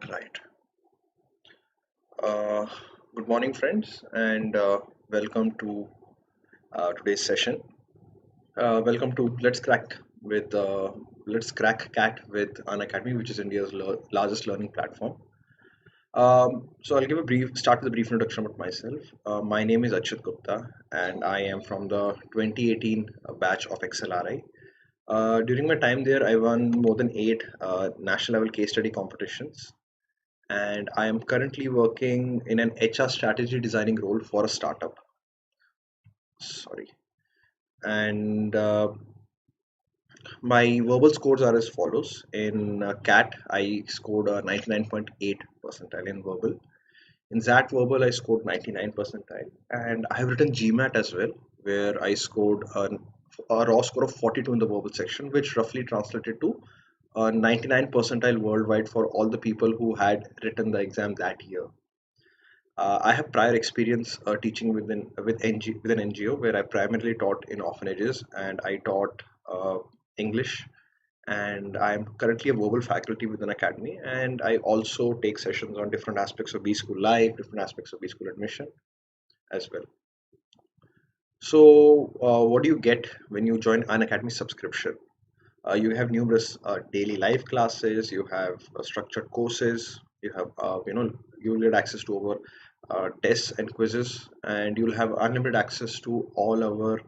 Right. Uh, Good morning, friends, and welcome to today's session. Welcome to Let's Crack Cat with Unacademy, which is India's largest learning platform. So I'll give a brief start with a brief introduction about myself. My name is Achyut Gupta, and I am from the 2018 batch of XLRI. During my time there, I won more than eight national level case study competitions, and I am currently working in an HR strategy designing role for a startup. Sorry. And my verbal scores are as follows. In CAT, I scored a 99.8 percentile in verbal. In ZAT verbal, I scored 99 percentile. And I have written GMAT as well, where I scored a raw score of 42 in the verbal section, which roughly translated to 99 percentile worldwide for all the people who had written the exam that year. I have prior experience teaching with an NGO where I primarily taught in orphanages and I taught English, and I'm currently a verbal faculty within academy, and I also take sessions on different aspects of B school life, different aspects of B school admission as well. So, what do you get when you join an academy subscription? You have numerous daily life classes, you have structured courses, you have you will get access to over tests and quizzes, and you'll have unlimited access to all our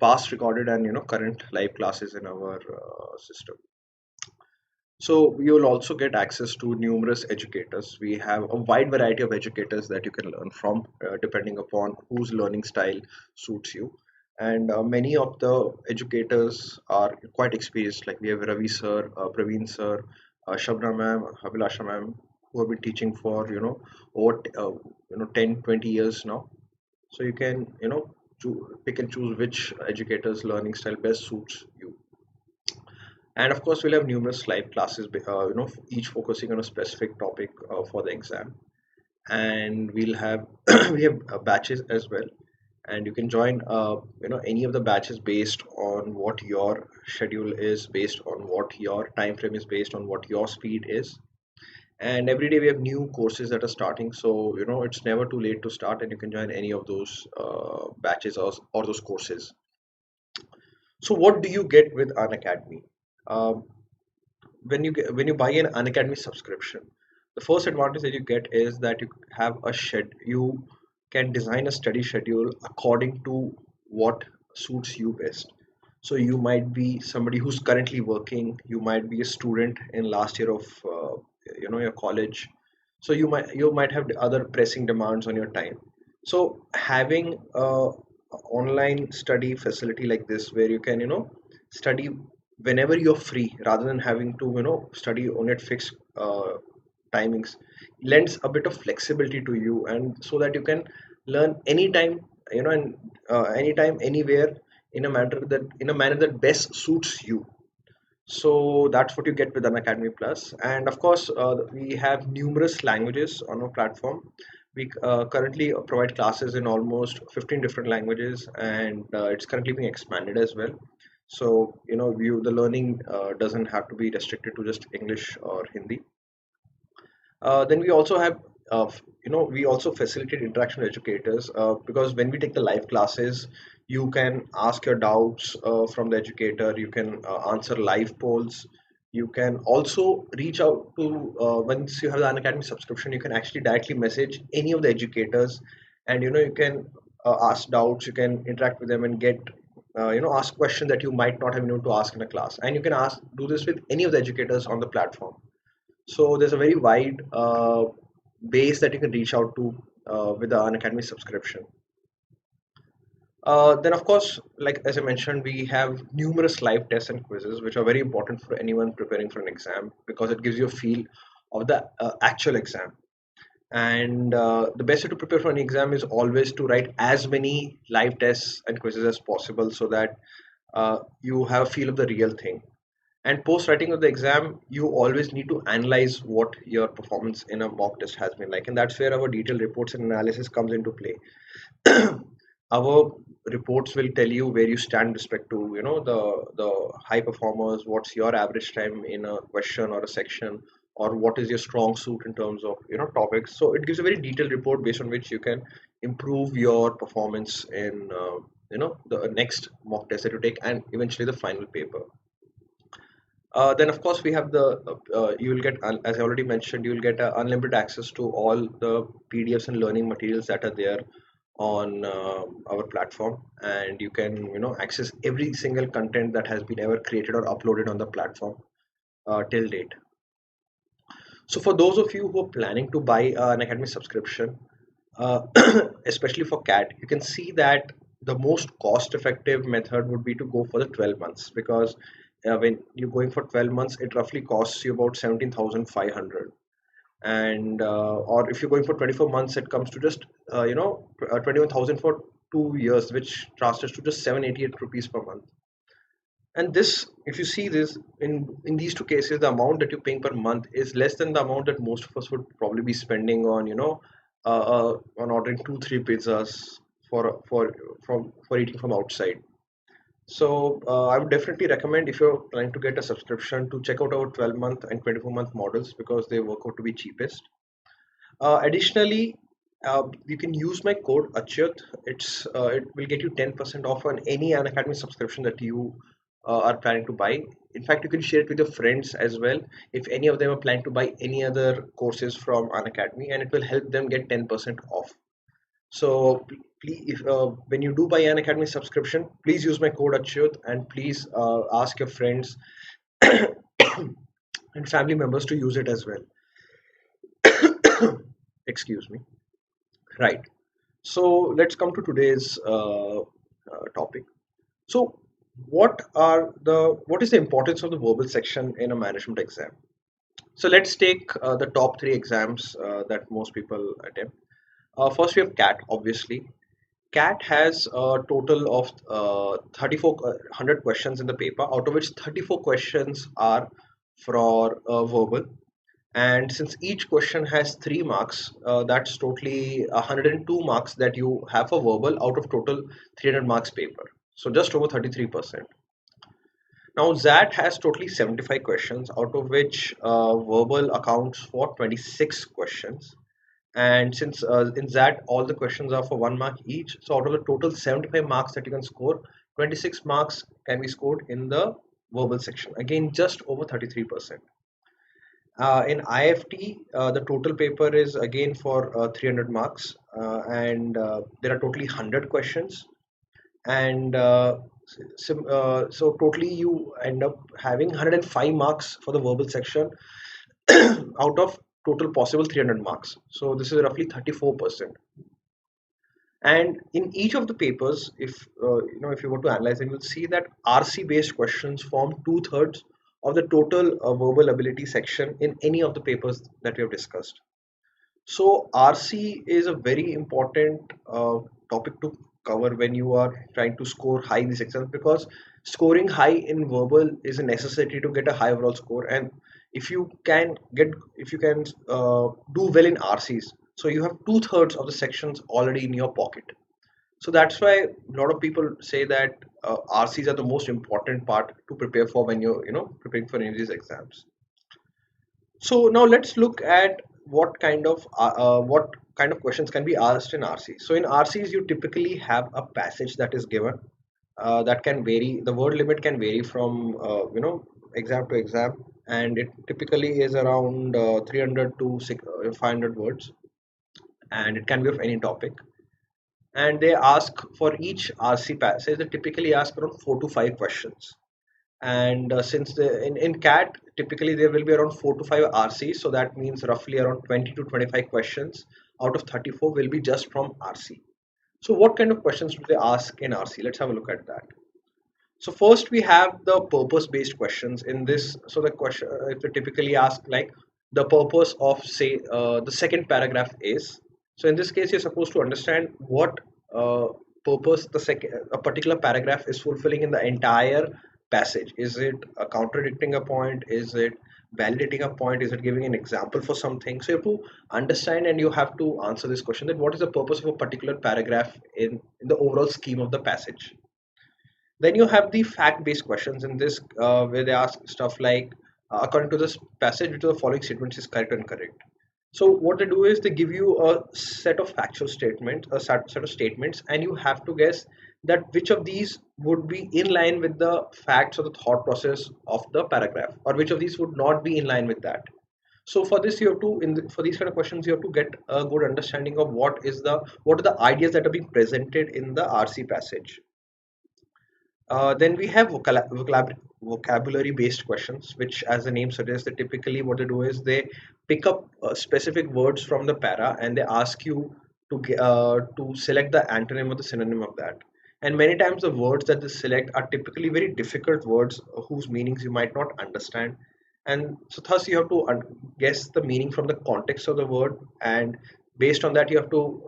past recorded and current live classes in our system. So you will also get access to numerous educators. We have a wide variety of educators that you can learn from, depending upon whose learning style suits you. And many of the educators are quite experienced. Like we have Ravi sir, Praveen sir, Shabna ma'am, Habilasha ma'am, who have been teaching for over 10, 20 years now. So you can pick and choose which educator's learning style best suits you. And of course we'll have numerous live classes, each focusing on a specific topic for the exam. And we'll have we have batches as well, and you can join any of the batches based on what your schedule is, based on what your time frame is, based on what your speed is. And every day we have new courses that are starting, so it's never too late to start, and you can join any of those batches or those courses. So what do you get with an academy? um, when you buy an Unacademy subscription, the first advantage that you get is that you can design a study schedule according to what suits you best. So you might be somebody who's currently working, you might be a student in last year of your college, so you might have other pressing demands on your time. So having a online study facility like this, where you can study whenever you're free rather than having to study on at fixed timings, lends a bit of flexibility to you, and so that you can learn anytime, and anytime, anywhere, in a manner that best suits you. So that's what you get with an Academy Plus. And of course, we have numerous languages on our platform. We currently provide classes in almost 15 different languages, and it's currently being expanded as well. So the learning doesn't have to be restricted to just English or Hindi. Then we also have, we also facilitate interaction with educators, because when we take the live classes, you can ask your doubts from the educator. You can answer live polls. You can also reach out to, once you have the Unacademy subscription, you can actually directly message any of the educators, and you can ask doubts. You can interact with them and get ask questions that you might not have been able to ask in a class, and you can do this with any of the educators on the platform. So there's a very wide base that you can reach out to with the Unacademy subscription. Then, of course, like as I mentioned, we have numerous live tests and quizzes, which are very important for anyone preparing for an exam, because it gives you a feel of the actual exam. And the best way to prepare for an exam is always to write as many live tests and quizzes as possible, so that you have a feel of the real thing. And post writing of the exam, you always need to analyze what your performance in a mock test has been like, and that's where our detailed reports and analysis comes into play. Our reports will tell you where you stand with respect to the high performers. What's your average time in a question or a section, or what is your strong suit in terms of topics. So it gives a very detailed report based on which you can improve your performance in the next mock test that you take, and eventually the final paper. Then of course we have the you will get, as I already mentioned, you will get unlimited access to all the PDFs and learning materials that are there on our platform, and you can access every single content that has been ever created or uploaded on the platform till date. So for those of you who are planning to buy an academy subscription, uh, especially for CAT, you can see that the most cost effective method would be to go for the 12 months, because when you're going for 12 months, it roughly costs you about 17,500. And or if you're going for 24 months, it comes to just 21,000 for 2 years, which translates to just 788 rupees per month. And this, if you see this in these two cases, the amount that you're paying per month is less than the amount that most of us would probably be spending on on ordering 2 3 pizzas for eating from outside. So I would definitely recommend, if you're planning to get a subscription, to check out our 12-month and 24-month models, because they work out to be cheapest. Additionally, you can use my code Achyut. It will get you 10% off on any Unacademy subscription that you are planning to buy. In fact, you can share it with your friends as well if any of them are planning to buy any other courses from Unacademy, and it will help them get 10% off. So please, if, when you do buy an Academy subscription, please use my code Achyut, and please ask your friends and family members to use it as well. Excuse me. Right. So let's come to today's topic. So what is the importance of the verbal section in a management exam? So let's take the top three exams that most people attempt. First, we have CAT, obviously. CAT has a total of 3,400 questions in the paper, out of which 34 questions are for verbal. And since each question has 3 marks, that's totally 102 marks that you have for verbal out of total 300 marks paper. So just over 33%. Now ZAT has totally 75 questions, out of which verbal accounts for 26 questions. And since in ZAT all the questions are for 1 mark each, so out of the total 75 marks that you can score, 26 marks can be scored in the verbal section. Again, just over 33%. In IFT, the total paper is again for 300 marks, and there are totally 100 questions. And so totally you end up having 105 marks for the verbal section out of total possible 300 marks. So this is roughly 34%. And in each of the papers, if you were to analyze them, you'll see that RC based questions form 2/3 of the total verbal ability section in any of the papers that we have discussed. So RC is a very important topic to cover when you are trying to score high in these exams, because scoring high in verbal is a necessity to get a high overall score. And if you can do well in RCs, so you have 2/3 of the sections already in your pocket. So that's why a lot of people say that RCs are the most important part to prepare for when you're preparing for any of these exams. So now let's look at what kind of questions can be asked in RC. So in RCs, you typically have a passage that is given that can vary. The word limit can vary from exam to exam, and it typically is around 300 to 500 words, and it can be of any topic. And they ask for each RC passage. They typically ask around 4 to 5 questions. And since in CAT typically there will be around 4 to 5 RCs, so that means roughly around 20 to 25 questions out of 34 will be just from RC. So what kind of questions do they ask in RC? Let's have a look at that. So first we have the purpose based questions in this. So the question they typically ask like the purpose of, say, the second paragraph is. So in this case you're supposed to understand what uh, purpose a particular paragraph is fulfilling in the entire passage. Is it contradicting a point? Is it validating a point? Is it giving an example for something? So you have to understand, and you have to answer this question, that what is the purpose of a particular paragraph in the overall scheme of the passage. Then you have the fact based questions in this, where they ask stuff like according to this passage, which of the following statements is correct or incorrect. So what they do is they give you a set of factual statements, a set of statements, and you have to guess that which of these would be in line with the facts or the thought process of the paragraph, or which of these would not be in line with that. So for this, you have to, for these kind of questions, you have to get a good understanding of what are the ideas that are being presented in the RC passage. Then we have vocabulary based questions, which, as the name suggests, that typically what they do is they pick up specific words from the para and they ask you to select the antonym or the synonym of that. And many times the words that they select are typically very difficult words whose meanings you might not understand. And so thus you have to guess the meaning from the context of the word, and based on that you have to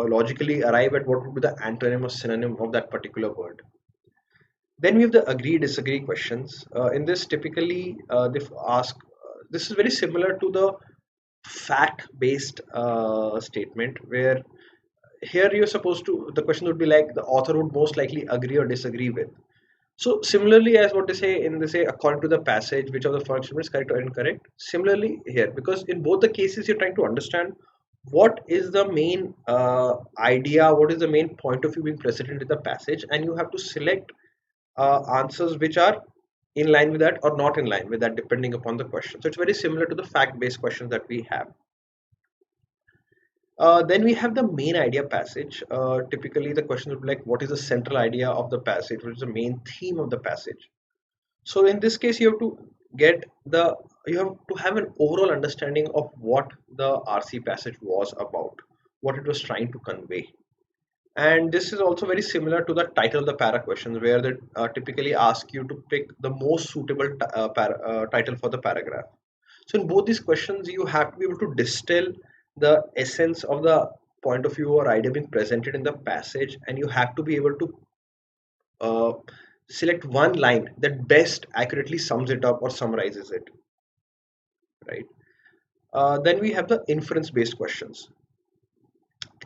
logically arrive at what would be the antonym or synonym of that particular word. Then we have the agree disagree questions. In this, typically they ask. This is very similar to the fact-based statement, where here you're supposed to. The question would be like the author would most likely agree or disagree with. So similarly, as what they say in they say according to the passage, which of the following statements is correct or incorrect. Similarly here, because in both the cases you're trying to understand what is the main idea, what is the main point of view being presented in the passage, and you have to select answers which are in line with that or not in line with that, depending upon the question. So it's very similar to the fact-based questions that we have. Then we have the main idea passage. Typically the question would be like, what is the central idea of the passage, what is the main theme of the passage. So in this case you have to get the you have to have an overall understanding of what the RC passage was about, what it was trying to convey. And this is also very similar to the title of the para questions, where they typically ask you to pick the most suitable title for the paragraph. So in both these questions, you have to be able to distill the essence of the point of view or idea being presented in the passage, and you have to be able to uh, select one line that best accurately sums it up or summarizes it, right? Then we have the inference based questions.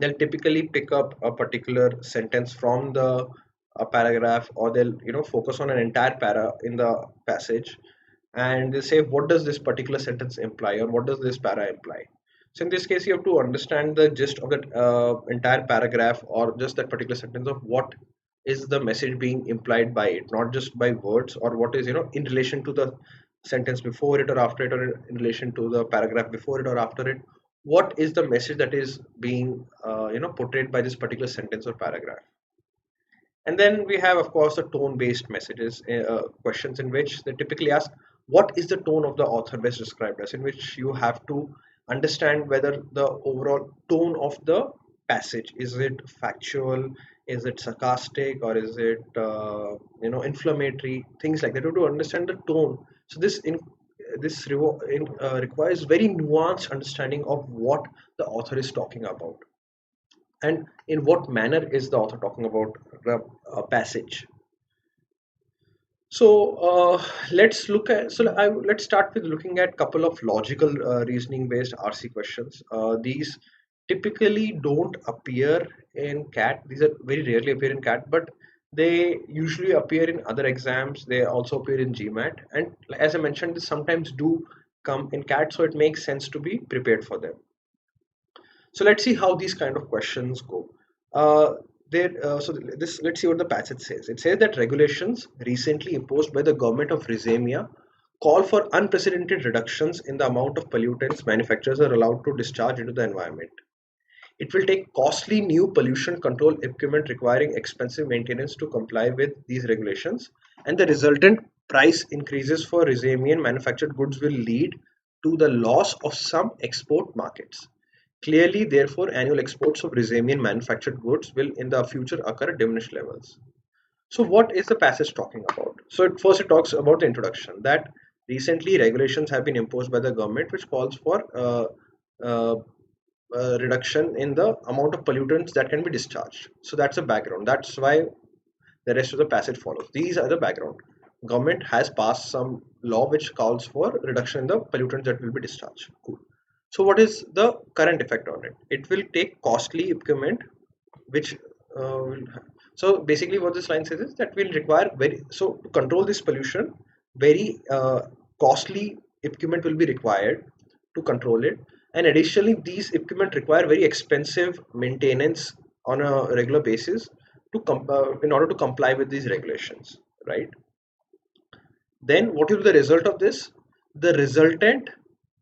They'll typically pick up a particular sentence from the a paragraph, or they'll focus on an entire para in the passage, and they say what does this particular sentence imply or what does this para imply. So in this case you have to understand the gist of that entire paragraph or just that particular sentence of what is the message being implied by it, not just by words, or what is in relation to the sentence before it or after it, or in relation to the paragraph before it or after it, what is the message that is being portrayed by this particular sentence or paragraph. And then we have, of course, the tone based messages questions, in which they typically ask what is the tone of the author best described as, in which you have to understand whether the overall tone of the passage, is it factual, is it sarcastic, or is it inflammatory, things like that. You have to understand the tone. So requires very nuanced understanding of what the author is talking about, and in what manner is the author talking about the passage. So let's start with looking at couple of logical reasoning based RC questions. These typically don't appear in CAT. These are very rarely appear in CAT, but they usually appear in other exams. They also appear in GMAT, and as I mentioned, they sometimes do come in CAT, so it makes sense to be prepared for them. So let's see how these kind of questions go. Uh, let's see what the passage says. It says that regulations recently imposed by the government of Rizemia call for unprecedented reductions in the amount of pollutants manufacturers are allowed to discharge into the environment. It will take costly new pollution control equipment requiring expensive maintenance to comply with these regulations, and the resultant price increases for Rizemian manufactured goods will lead to the loss of some export markets. Clearly, therefore, annual exports of Rizemian manufactured goods will in the future occur at diminished levels. So, what is the passage talking about? So, first it talks about the introduction, that recently regulations have been imposed by the government which calls for uh, reduction in the amount of pollutants that can be discharged. So, that's the background. That's why the rest of the passage follows. These are the background. Government has passed some law which calls for reduction in the pollutants that will be discharged. Cool. So what is the current effect on it? It will take costly equipment, which so basically what this line says is that will require very, so to control this pollution, very costly equipment will be required to control it, and additionally these equipment require very expensive maintenance on a regular basis in order to comply with these regulations, right? Then what will be the result of this? The resultant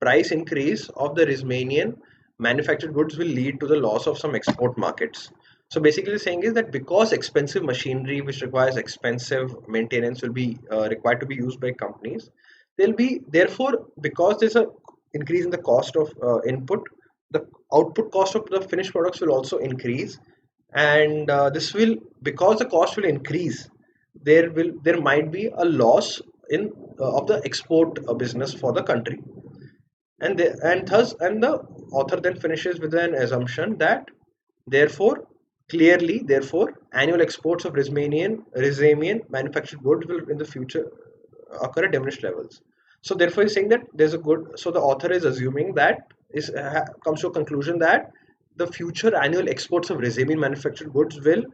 price increase of the Romanian manufactured goods will lead to the loss of some export markets. So basically the saying is that because expensive machinery which requires expensive maintenance will be required to be used by companies, there'll be therefore, because there's a increase in the cost of input, the output cost of the finished products will also increase, and this will, because the cost will increase, there might be a loss in of the export business for the country, and the author then finishes with an assumption that therefore therefore annual exports of Romanian manufactured goods will in the future occur at diminished levels. So therefore he's saying that there's a good, so the author is assuming that comes to a conclusion that the future annual exports of Romanian manufactured goods will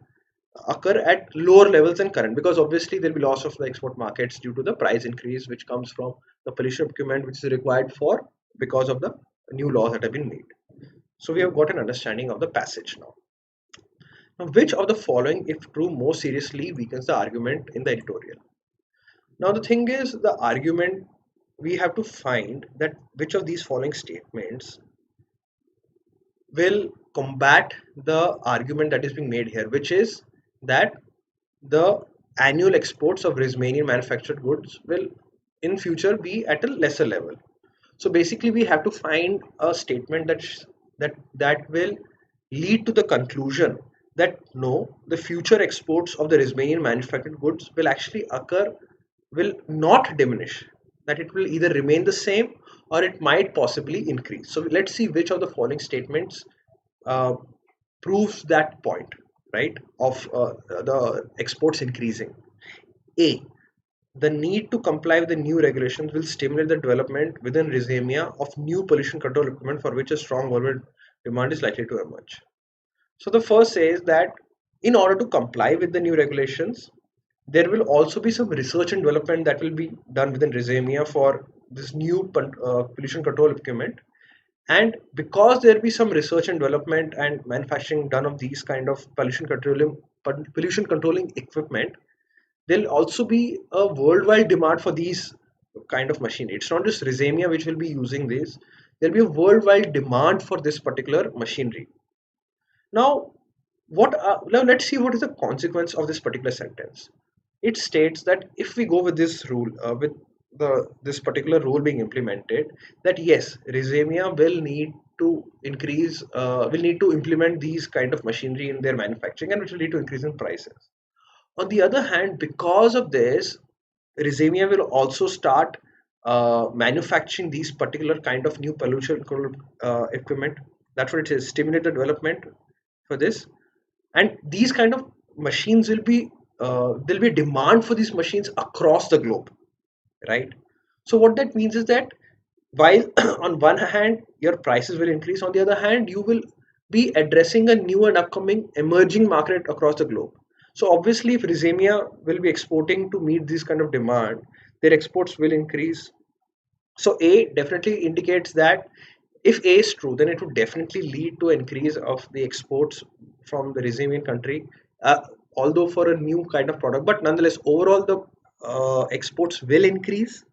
occur at lower levels than current, because obviously there will be loss of the export markets due to the price increase which comes from the pollution equipment which is required for, because of the new laws that have been made. So we have got an understanding of the passage now. Now, which of the following, if true, more seriously weakens the argument in the editorial? Now the thing is, the argument, we have to find that which of these following statements will combat the argument that is being made here, which is that the annual exports of Romanian manufactured goods will in future be at a lesser level. So basically we have to find a statement that will lead to the conclusion that no, the future exports of the Romanian manufactured goods will actually occur, will not diminish, that it will either remain the same or it might possibly increase. So let's see which of the following statements uh, proves that point, right, of the exports increasing. A, the need to comply with the new regulations will stimulate the development within Romania of new pollution control equipment for which a strong worldwide demand is likely to emerge. So the first says that in order to comply with the new regulations, there will also be some research and development that will be done within Romania for this new pollution control equipment. And because there will be some research and development and manufacturing done of these kind of pollution controlling equipment, there'll also be a worldwide demand for these kind of machine. It's not just Romania which will be using this. There'll be a worldwide demand for this particular machinery. Now, now let's see what is the consequence of this particular sentence. It states that if we go with this rule, with this particular rule being implemented, that yes, Romania will need to will need to implement these kind of machinery in their manufacturing, and which will lead to increase in prices. On the other hand, because of this, Rizemia will also start manufacturing these particular kind of new pollution control equipment. That's what it is. Stimulate the development for this, and these kind of machines will be there'll be demand for these machines across the globe, right? So what that means is that while on one hand your prices will increase, on the other hand you will be addressing a new and upcoming emerging market across the globe. So obviously if Rizemia will be exporting to meet this kind of demand, their exports will increase. So A definitely indicates that if A is true, then it would definitely lead to an increase of the exports from the Rizemian country, uh, although for a new kind of product, but nonetheless overall the exports will increase.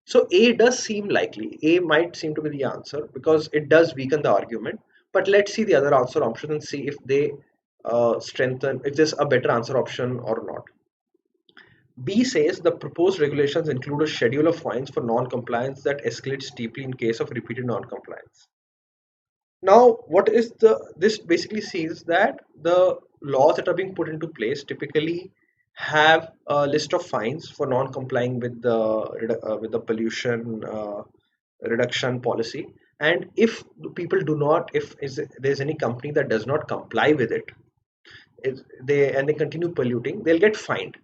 So A does seem likely. A might seem to be the answer because it does weaken the argument. But let's see the other answer option and see if they strengthen, if there's a better answer option or not. B says the proposed regulations include a schedule of fines for non-compliance that escalates steeply in case of repeated non-compliance. Now, what is this basically says that the laws that are being put into place typically have a list of fines for non-complying with the pollution reduction policy, and if the people do not, if there's any company that does not comply with it, if they continue polluting, they'll get fined.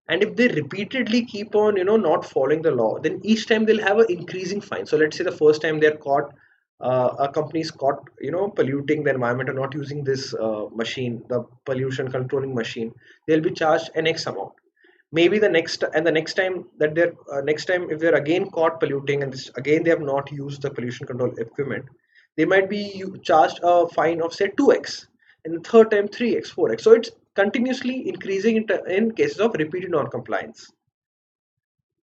And if they repeatedly keep on not following the law, then each time they'll have an increasing fine. So let's say the first time they're caught, a company is caught polluting the environment or not using this machine, the pollution controlling machine, they'll be charged an X amount. Maybe the next time that they're next time if they're again caught polluting, and this, again they have not used the pollution control equipment, they might be charged a fine of say 2x, and the third time 3x, 4x. So it's continuously increasing in cases of repeated non-compliance.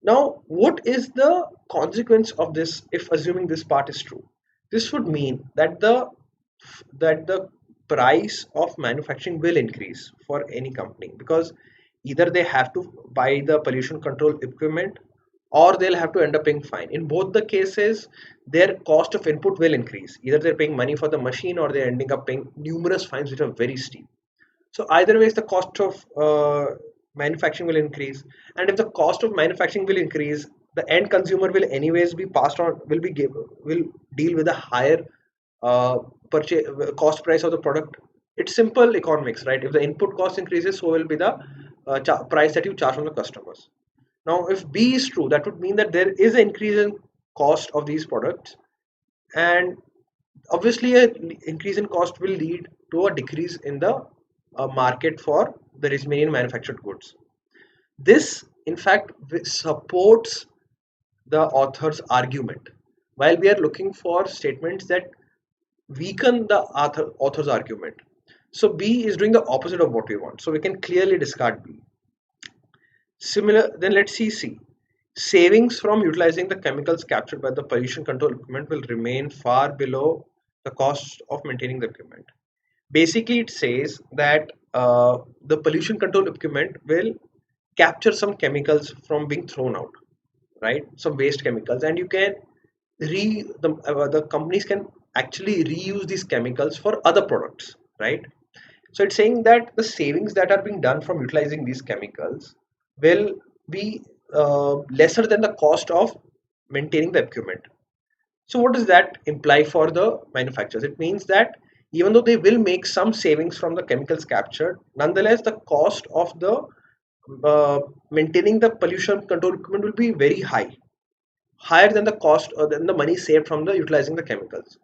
Now, what is the consequence of this if assuming this part is true? This would mean that the price of manufacturing will increase for any company, because either they have to buy the pollution control equipment or they'll have to end up paying fine. In both the cases, their cost of input will increase. Either they're paying money for the machine or they're ending up paying numerous fines which are very steep. So either ways, the cost of manufacturing will increase, and if the cost of manufacturing will increase, the end consumer will anyways be passed on, will deal with a higher uh, purchase cost price of the product. It's simple economics, right? If the input cost increases, so will be the price that you charge from the customers. Now, if B is true, that would mean that there is an increase in cost of these products, and obviously a increase in cost will lead to a decrease in the market for the Tasmanian manufactured goods. This in fact supports the author's argument, while we are looking for statements that weaken the author's argument. So B is doing the opposite of what we want, so we can clearly discard B. Similar, then let's see C. Savings from utilizing the chemicals captured by the pollution control equipment will remain far below the cost of maintaining the equipment. Basically, it says that the pollution control equipment will capture some chemicals from being thrown out, right? Some waste chemicals, and you can the companies can actually reuse these chemicals for other products, right? So it's saying that the savings that are being done from utilizing these chemicals will be lesser than the cost of maintaining the equipment. So what does that imply for the manufacturers? It means that even though they will make some savings from the chemicals captured, nonetheless the cost of the maintaining the pollution control equipment will be very high, higher than the cost or than the money saved from the utilizing the chemicals.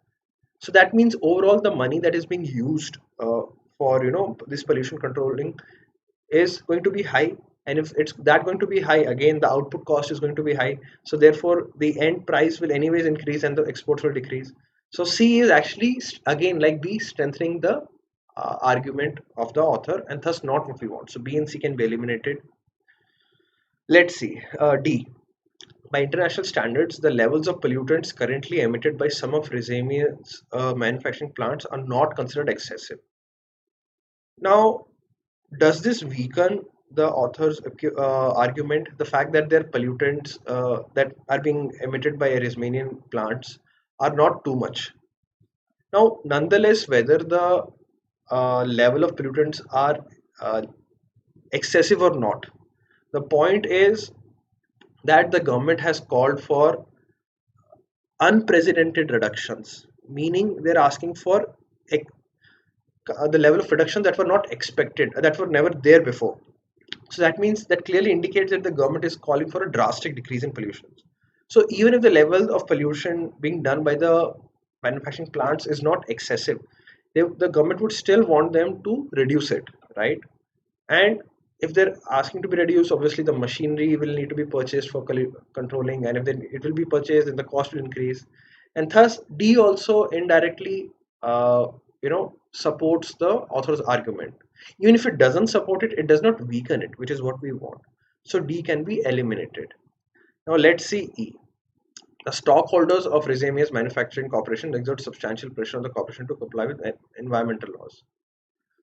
So that means overall the money that is being used for this pollution controlling is going to be high, and if it's that going to be high, again the output cost is going to be high, so therefore the end price will anyways increase and the exports will decrease. So C is actually again like B, strengthening the argument of the author, and thus not what we want. So B and C can be eliminated. Let's see, D. By international standards, the levels of pollutants currently emitted by some of Resemia's manufacturing plants are not considered excessive. Now, does this weaken the author's argument? The fact that their pollutants that are being emitted by Tasmanian plants are not too much. Now, nonetheless, whether the level of pollutants are uh, excessive or not, the point is that the government has called for unprecedented reductions, meaning they're asking for the level of reduction that were not expected, that were never there before. So that means that clearly indicates that the government is calling for a drastic decrease in pollution. So even if the level of pollution being done by the manufacturing plants is not excessive, the government would still want them to reduce it, right? And if they're asking to be reduced, obviously the machinery will need to be purchased for controlling, and if then it will be purchased, then the cost will increase, and thus D also indirectly, supports the author's argument. Even if it doesn't support it, it does not weaken it, which is what we want. So D can be eliminated. Now let's see E. The stockholders of Resemia's manufacturing corporation exert substantial pressure on the corporation to comply with environmental laws.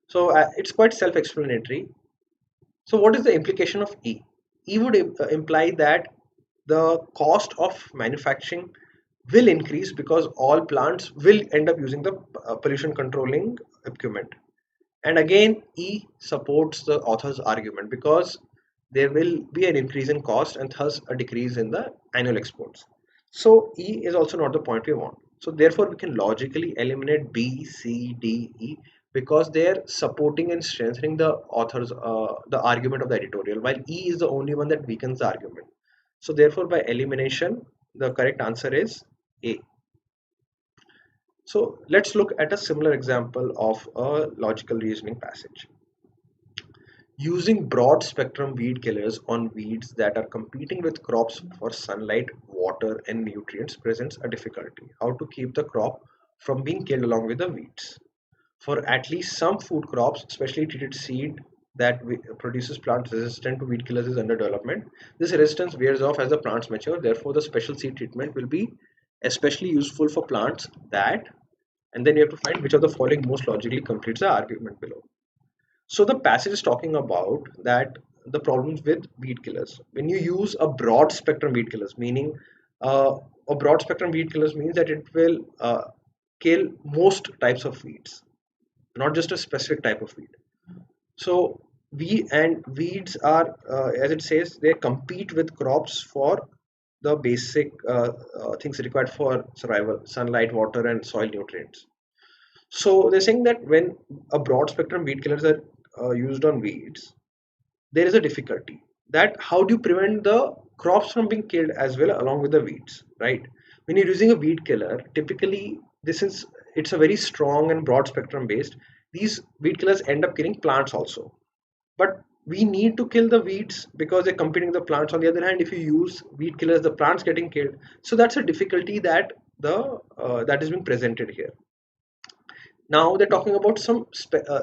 So it's quite self-explanatory. So what is the implication of E? E would imply that the cost of manufacturing will increase because all plants will end up using the pollution controlling equipment. And again, E supports the author's argument because there will be an increase in cost and thus a decrease in the annual exports. So E is also not the point we want. So therefore, we can logically eliminate B, C, D, E because they're supporting and strengthening the author's the argument of the editorial, while E is the only one that weakens the argument. So therefore, by elimination, the correct answer is A. So let's look at a similar example of a logical reasoning passage. Using broad spectrum weed killers on weeds that are competing with crops for sunlight, water, and nutrients presents a difficulty. How to keep the crop from being killed along with the weeds? For at least some food crops, specially treated seed that produces plants resistant to weed killers is under development. This resistance wears off as the plants mature. Therefore, the special seed treatment will be especially useful for plants that, and then you have to find which of the following most logically completes the argument below. So the passage is talking about that the problems with weed killers. When you use a broad spectrum weed killers, meaning a broad spectrum weed killers means that it will kill most types of weeds, not just a specific type of weed. So weeds are, as it says, they compete with crops for the basic things required for survival: sunlight, water, and soil nutrients. So they're saying that when a broad spectrum weed killers are used on weeds, there is a difficulty. That how do you prevent the crops from being killed as well along with the weeds, right? When you're using a weed killer, typically this is it's a very strong and broad spectrum based. These weed killers end up killing plants also, but we need to kill the weeds because they're competing with the plants. On the other hand, if you use weed killers, the plants getting killed. So that's a difficulty that the that is being presented here. Now they're talking about some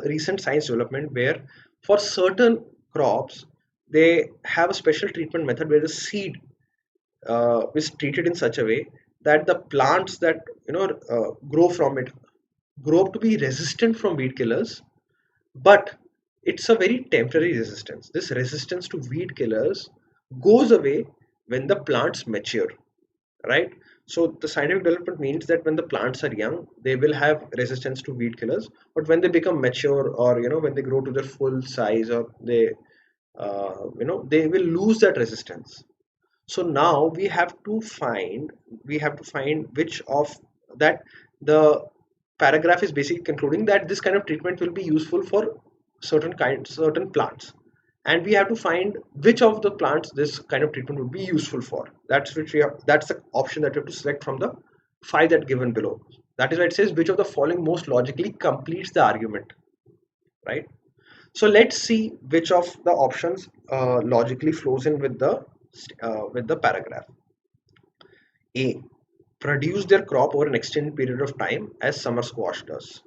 recent science development where for certain crops they have a special treatment method where the seed is treated in such a way that the plants that grow from it grow up to be resistant from weed killers, but it's a very temporary resistance. This resistance to weed killers goes away when the plants mature, right? So the scientific development means that when the plants are young, they will have resistance to weed killers, but when they become mature, or when they grow to their full size, or they will lose that resistance. So now we have to find which of that. The paragraph is basically concluding that this kind of treatment will be useful for certain plants, and we have to find which of the plants this kind of treatment would be useful for. That's the option that we have to select from the five that given below. That is why it says which of the following most logically completes the argument, right? So let's see which of the options logically flows in with the paragraph. A. Produce their crop over an extended period of time as summer squash does.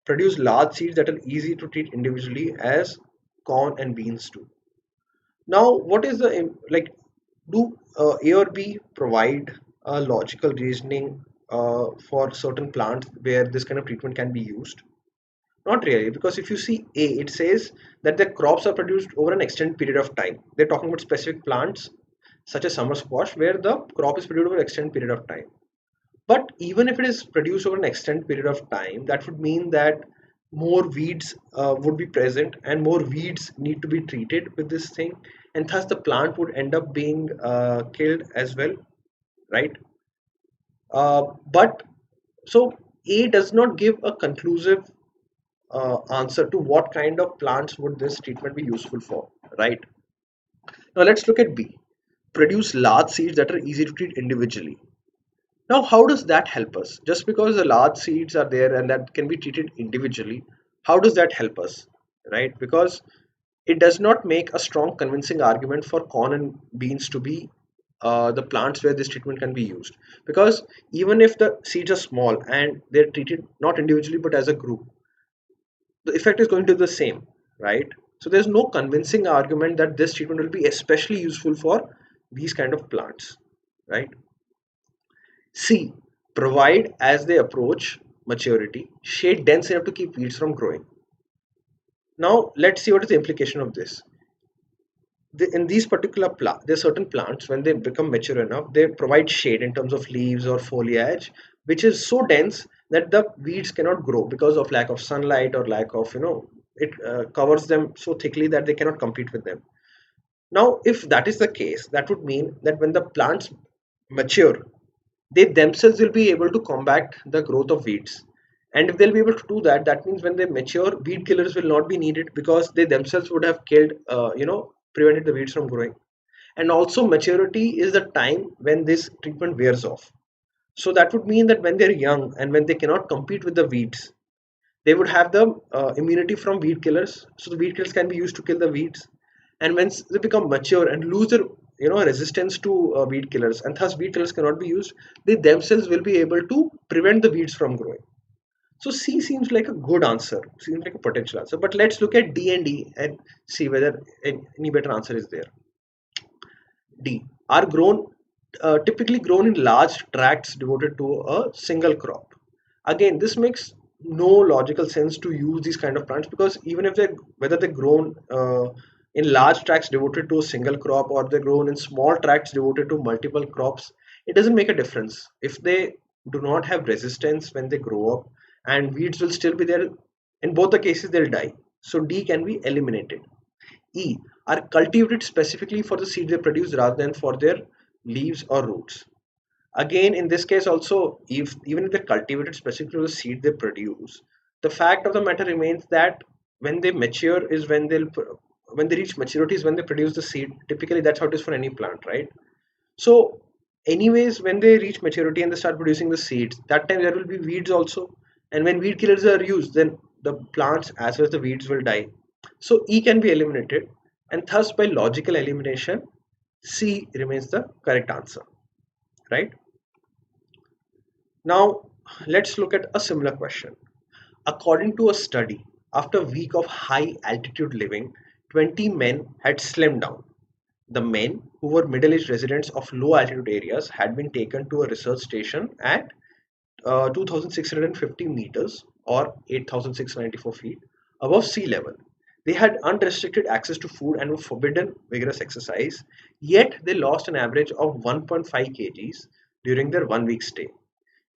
Produce large seeds that are easy to treat individually as corn and beans do. Now, what is the like? Do A or B provide a logical reasoning for certain plants where this kind of treatment can be used? Not really, because if you see A, it says that the crops are produced over an extended period of time. They're talking about specific plants such as summer squash where the crop is produced over an extended period of time. But even if it is produced over an extended period of time, that would mean that more weeds would be present and more weeds need to be treated with this thing, and thus the plant would end up being killed as well, right? But so A does not give a conclusive answer to what kind of plants would this treatment be useful for, right? Now let's look at B. Produce large seeds that are easy to treat individually. Now, how does that help us? Just because the large seeds are there and that can be treated individually, how does that help us? Right? Because it does not make a strong convincing argument for corn and beans to be the plants where this treatment can be used. Because even if the seeds are small and they're treated not individually but as a group, the effect is going to be the same, right? So there's no convincing argument that this treatment will be especially useful for these kind of plants, right? C. Provide as they approach maturity shade dense enough to keep weeds from growing. Now let's see what is the implication of this. In these particular there are certain plants when they become mature enough, they provide shade in terms of leaves or foliage, which is so dense that the weeds cannot grow because of lack of sunlight or lack of it covers them so thickly that they cannot compete with them. Now, if that is the case, that would mean that when the plants mature, they themselves will be able to combat the growth of weeds. And if they'll be able to do that, that means when they mature, weed killers will not be needed because they themselves would have killed, prevented the weeds from growing. And also, maturity is the time when this treatment wears off. So that would mean that when they're young and when they cannot compete with the weeds, They would have the immunity from weed killers, so the weed killers can be used to kill the weeds. And once they become mature and lose their resistance to weed killers, and thus weed killers cannot be used, they themselves will be able to prevent the weeds from growing. So C seems like a good answer, seems like a potential answer. But let's look at D and see whether any better answer is there. D are grown typically grown in large tracts devoted to a single crop. Again, this makes no logical sense to use these kind of plants, because even if they whether they're grown in large tracts devoted to a single crop, or they're grown in small tracts devoted to multiple crops, it doesn't make a difference. If they do not have resistance when they grow up, and weeds will still be there, in both the cases they'll die. So D can be eliminated. E are cultivated specifically for the seed they produce rather than for their leaves or roots. Again, in this case also, if even if they're cultivated specifically for the seed they produce, the fact of the matter remains that when they mature is when they reach maturity is when they produce the seed. Typically, that's how it is for any plant, right? So, anyways, when they reach maturity and they start producing the seeds, that time there will be weeds also. And when weed killers are used, then the plants as well as the weeds will die. So E can be eliminated, and thus by logical elimination, C remains the correct answer, right? Now, let's look at a similar question. According to a study, after a week of high altitude living, 20 men had slimmed down. The men, who were middle aged residents of low altitude areas, had been taken to a research station at 2,650 meters or 8,694 feet above sea level. They had unrestricted access to food and were forbidden vigorous exercise, yet they lost an average of 1.5 kgs during their 1 week stay.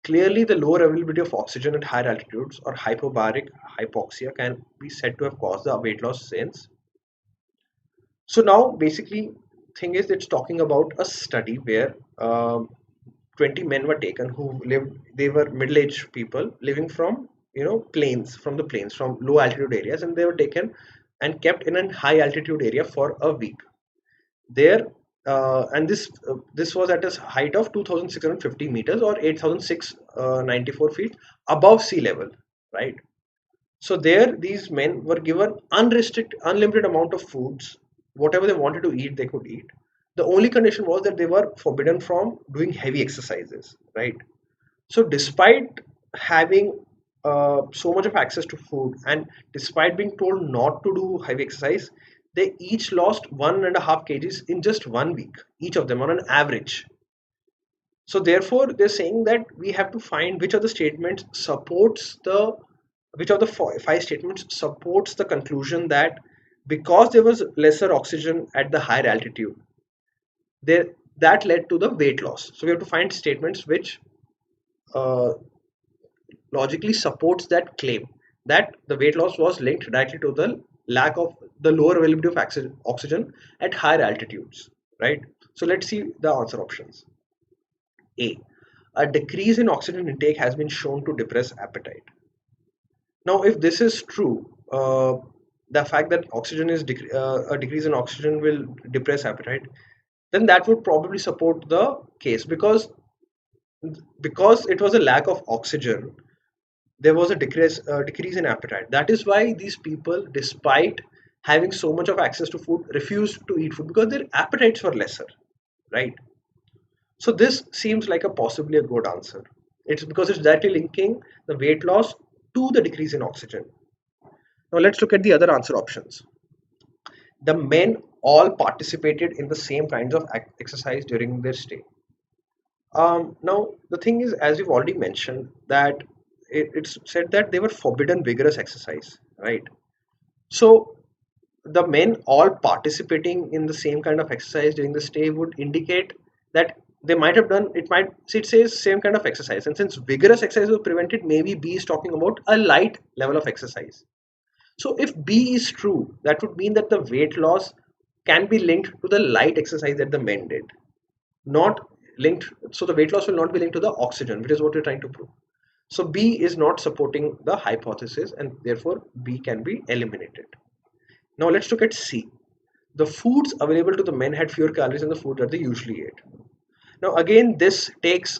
Clearly, the lower availability of oxygen at higher altitudes or hypobaric hypoxia can be said to have caused the weight loss since. So now, basically, thing is, it's talking about a study where 20 men were taken who lived. They were middle-aged people living from plains, from the plains, from low altitude areas, and they were taken and kept in a high altitude area for a week. There, and this was at a height of 2,650 meters or 8,694 feet above sea level, right? So there, these men were given unrestricted, unlimited amount of foods. Whatever they wanted to eat, they could eat. The only condition was that they were forbidden from doing heavy exercises, right? So despite having so much of access to food, and despite being told not to do heavy exercise, they each lost 1.5 kgs in just 1 week, each of them on an average. So therefore, they're saying that we have to find which of the statements supports the which of the five statements supports the conclusion that because there was lesser oxygen at the higher altitude, there that led to the weight loss. So we have to find statements which uh, logically supports that claim that the weight loss was linked directly to the lack of the lower availability of oxygen at higher altitudes, right? So let's see the answer options. A. A decrease in oxygen intake has been shown to depress appetite. Now, if this is true, the fact that a decrease in oxygen will depress appetite, then that would probably support the case, because it was a lack of oxygen, there was a decrease in appetite. That is why these people, despite having so much of access to food, refused to eat food because their appetites were lesser, right? So this seems like a possibly a good answer. It's because it's directly linking the weight loss to the decrease in oxygen. Now let's look at the other answer options. The men all participated in the same kinds of exercise during their stay. Now the thing is, as we've already mentioned, that it's said that they were forbidden vigorous exercise, right? So the men all participating in the same kind of exercise during the stay would indicate that they might have done it. Might see, it says same kind of exercise, and since vigorous exercise was prevented, maybe B is talking about a light level of exercise. So if B is true, that would mean that the weight loss can be linked to the light exercise that the men did, not linked. So the weight loss will not be linked to the oxygen, which is what we're trying to prove. So B is not supporting the hypothesis, and therefore B can be eliminated. Now let's look at C. The foods available to the men had fewer calories than the food that they usually ate. Now again, this puts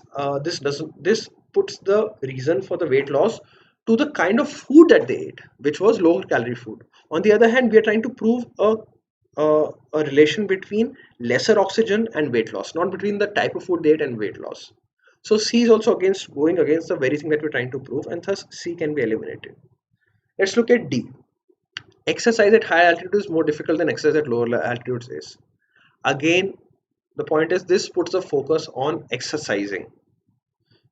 the reason for the weight loss to the kind of food that they ate, which was low calorie food. On the other hand, we are trying to prove a relation between lesser oxygen and weight loss, not between the type of food they ate and weight loss. So C is also against going against the very thing that we're trying to prove, and thus C can be eliminated. Let's look at D. Exercise at high altitude is more difficult than exercise at lower altitudes is. Again, the point is this puts the focus on exercising.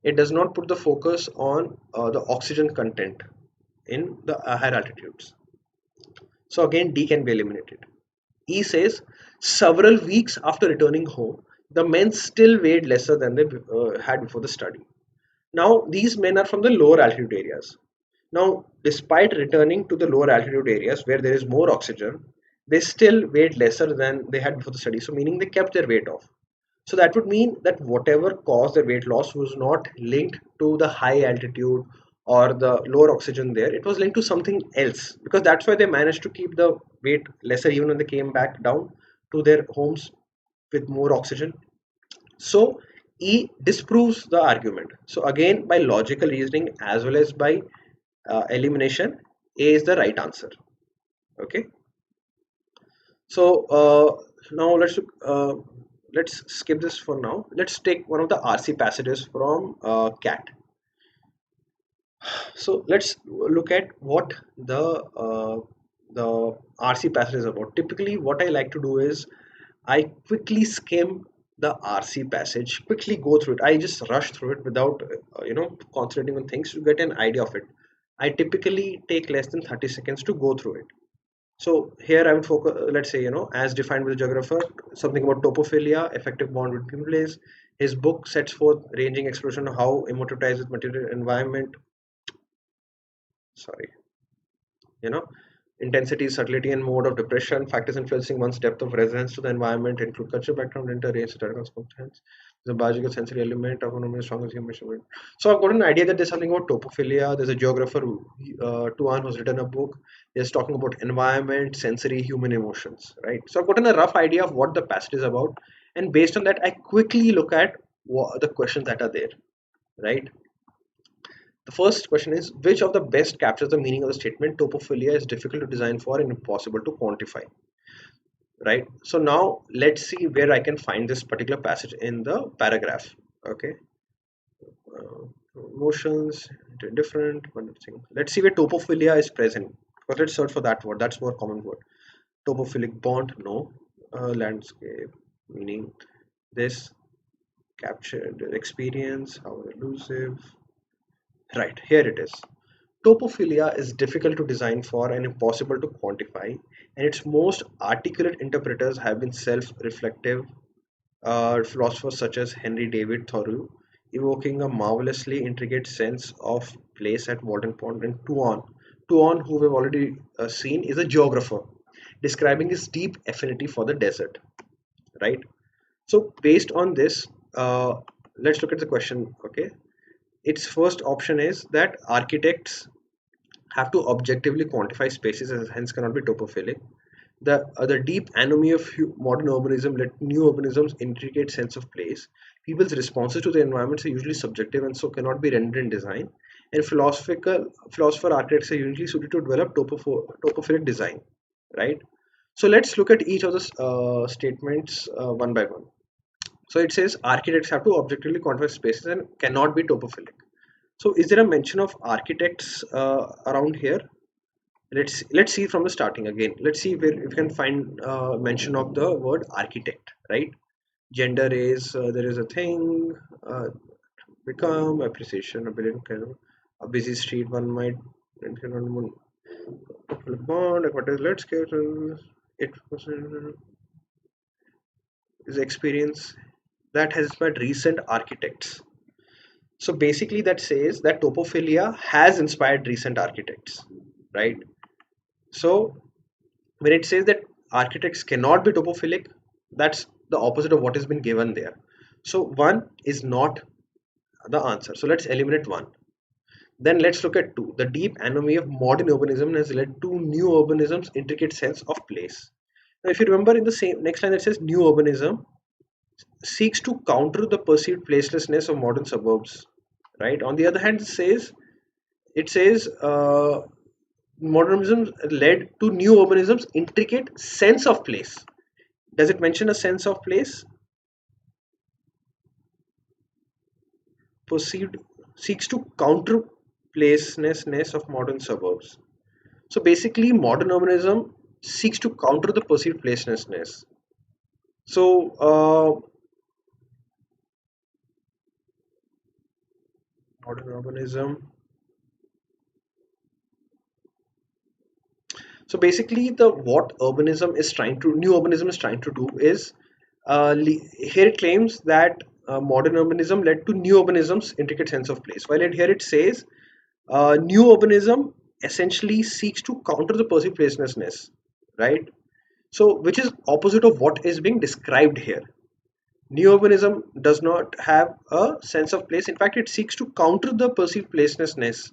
It does not put the focus on the oxygen content in the higher altitudes. So again, D can be eliminated. E says several weeks after returning home, the men still weighed lesser than they had before the study. Now, these men are from the lower altitude areas. Now, despite returning to the lower altitude areas where there is more oxygen, they still weighed lesser than they had before the study. So, meaning they kept their weight off. So that would mean that whatever caused their weight loss was not linked to the high altitude or the lower oxygen there. It was linked to something else, because that's why they managed to keep the weight lesser even when they came back down to their homes with more oxygen. So E disproves the argument. So again, by logical reasoning as well as by elimination, A is the right answer. Okay. So now let's skip this for now. Let's take one of the RC passages from CAT. So let's look at what the RC passage is about. Typically, what I like to do is I quickly skim the RC passage, quickly go through it. I just rush through it without concentrating on things to get an idea of it. I typically take less than 30 seconds to go through it. So here I would focus, let's say, as defined by the geographer, something about topophilia, effective bond between place. His book sets forth ranging exploration of how emotive ties with material environment. Sorry, you know, intensity, subtlety, and mode of depression. Factors influencing one's depth of resonance to the environment include cultural background, interrange, historical circumstance. The biological sensory element of one of the strongest human measurement. So I've got an idea that there's something about topophilia. There's a geographer, Tuan, who's written a book. He's talking about environment, sensory, human emotions, right? So I've gotten a rough idea of what the passage is about, and based on that, I quickly look at the questions that are there, right? The first question is, which of the best captures the meaning of the statement topophilia is difficult to design for and impossible to quantify, right? So now let's see where I can find this particular passage in the paragraph. Okay, uh, emotions different one thing. Let's see where topophilia is present, but let's search for that word. That's more common word. Topophilic bond, no. Landscape, meaning this captured experience, how elusive. Right, here it is. Topophilia is difficult to design for and impossible to quantify, and its most articulate interpreters have been self-reflective philosophers such as Henry David Thoreau, evoking a marvelously intricate sense of place at Walden Pond, and Tuan. Tuan, who we've already seen, is a geographer, describing his deep affinity for the desert. Right. So, based on this, let's look at the question. Okay, its first option is that architects have to objectively quantify spaces and hence cannot be topophilic. The deep anomaly of modern urbanism let new urbanism's intricate sense of place. People's responses to the environments are usually subjective and so cannot be rendered in design. And philosopher architects are usually suited to develop topophilic design. Right. So let's look at each of the statements one by one. So it says architects have to objectively quantify spaces and cannot be topophilic. So is there a mention of architects around here? Let's see from the starting again. Let's see where if we can find mention of the word architect, right? Gender is there is a thing, become appreciation, ability, kind of a busy street. One might bond. What is let's get it is experience that has inspired recent architects. So basically, that says that topophilia has inspired recent architects, right? So when it says that architects cannot be topophilic, that's the opposite of what has been given there. So one is not the answer. So let's eliminate one. Then let's look at two. The deep anomaly of modern urbanism has led to new urbanism's intricate sense of place. Now, if you remember in the same next line, it says new urbanism seeks to counter the perceived placelessness of modern suburbs. Right. On the other hand, it says it says modern urbanism led to new urbanism's intricate sense of place. Does it mention a sense of place? Perceived seeks to counter placelessness of modern suburbs. So basically, modern urbanism seeks to counter the perceived placelessness. So modern urbanism. So basically, the what urbanism is trying to new urbanism is trying to do is here it claims that modern urbanism led to new urbanism's intricate sense of place. While here it says new urbanism essentially seeks to counter the perceived placelessness, right? So which is opposite of what is being described here. New urbanism does not have a sense of place. In fact, it seeks to counter the perceived placelessness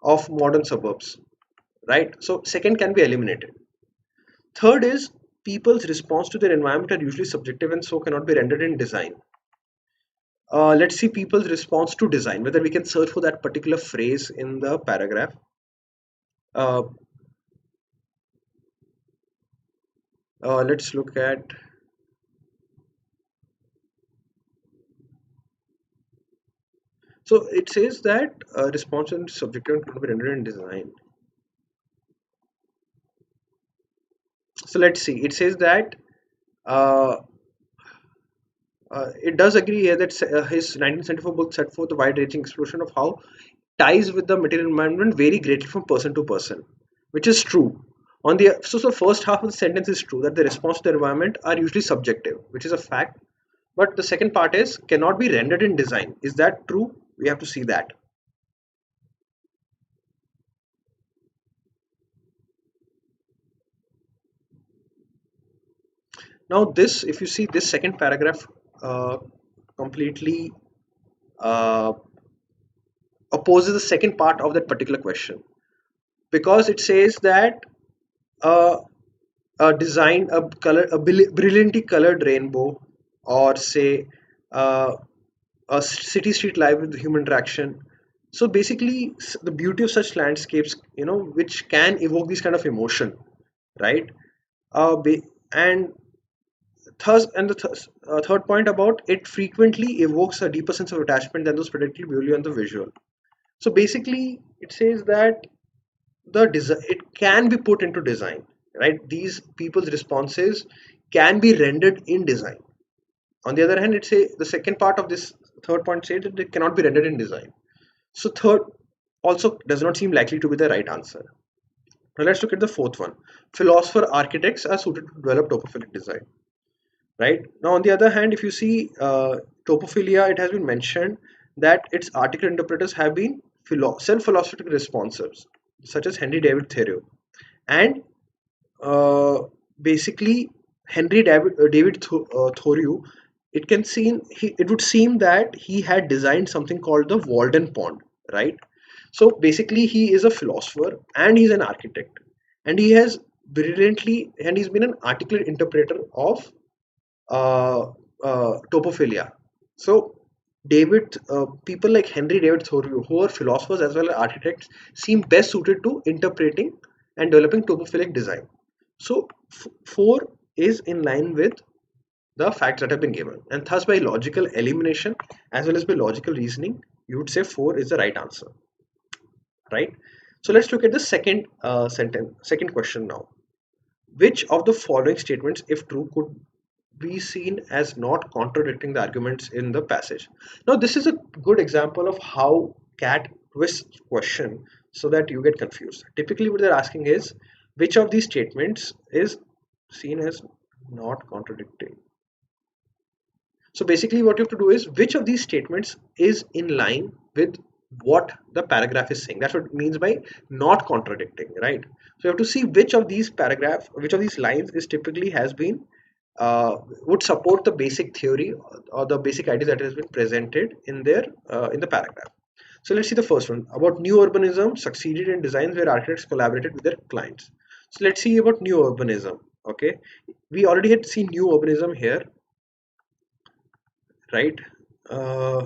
of modern suburbs, right? So second can be eliminated. Third is people's response to their environment are usually subjective and so cannot be rendered in design. Let's see people's response to design, whether we can search for that particular phrase in the paragraph. Uh, let's look at, so it says that response and subjective and cannot be rendered in design. So let's see, it says that uh, it does agree here that his 1974 book set forth a wide-ranging exploration of how ties with the material environment vary greatly from person to person, which is true. On the so the first half of the sentence is true that the response to the environment are usually subjective, which is a fact. But the second part is cannot be rendered in design. Is that true? We have to see that. Now, this, if you see this second paragraph, completely uh, opposes the second part of that particular question, because it says that uh, design a color a brilliantly colored rainbow, or say uh, a city street life with human interaction. So basically the beauty of such landscapes, which can evoke this kind of emotion, right? uh, be, and thus and the third point about it frequently evokes a deeper sense of attachment than those predicted purely on the visual. So basically it says that the design, it can be put into design, right? These people's responses can be rendered in design. On the other hand, it say the second part of this third point says that it cannot be rendered in design. So third also does not seem likely to be the right answer. Now let's look at the fourth one. Philosopher architects are suited to develop topophilic design, right? Now on the other hand, if you see topophilia, it has been mentioned that its article interpreters have been self-philosophical responses, such as Henry David Thoreau. And uh, basically David Thoreau, it would seem that he had designed something called the Walden Pond, right? So basically he is a philosopher and he's an architect, and he has brilliantly and he's been an articulate interpreter of uh, topophilia. So people like Henry David Thoreau, who are philosophers as well as architects, seem best suited to interpreting and developing topophilic design. So 4 is in line with the facts that have been given, and thus by logical elimination as well as by logical reasoning, you would say 4 is the right answer, right? So let's look at the second question now. Which of the following statements, if true, could be seen as not contradicting the arguments in the passage? Now, this is a good example of how CAT twists question so that you get confused. Typically, what they're asking is which of these statements is seen as not contradicting. So basically, what you have to do is which of these statements is in line with what the paragraph is saying. That's what it means by not contradicting, right? So you have to see which of these lines is typically has been would support the basic theory or the basic idea that has been presented in the paragraph. So let's see the first one about new urbanism succeeded in designs where architects collaborated with their clients. So let's see about new urbanism. Okay, we already had seen new urbanism here, right? Uh,